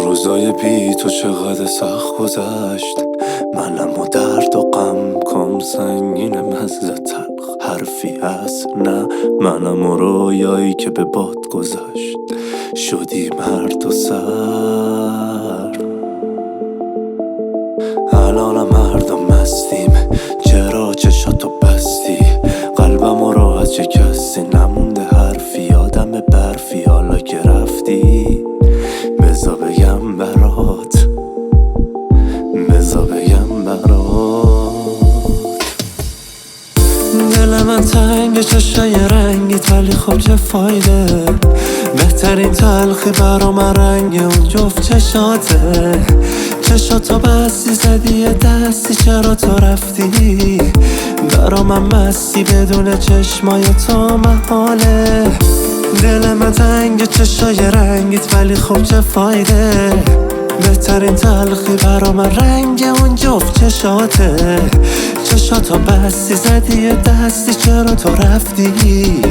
روزای بی تو چقدر سخت گذشت، منم و درد و غم کم سنگین مزه تلخ حرفی هست نه، منم و رویایی که به باد گذشت شدی مرد و سر. الانم مردم مستیم، چرا چشاتو بستی؟ قلبم و را از چه کسی نمونده حرفی، یادم برفی حالا که رفتی. بزا بگم برات، بزا بگم برات. دل من تنگ چشای رنگیت ولی خب چه فایده، بهترین تلخی برا من رنگ اون جفت چشاته. چشاتو بستی زدی یه دستی، چرا تو رفتی؟ برا من مستی بدون چشمای تو محاله. دل من تنگ چشای رنگیت ولی خب چه فایده، بهترین تلخی برا من رنگ اون جفت چشاته. چشاتو بستی زدی یه دستی، چرا تو رفتی؟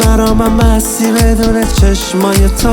برا من مستی بدون چشمای تو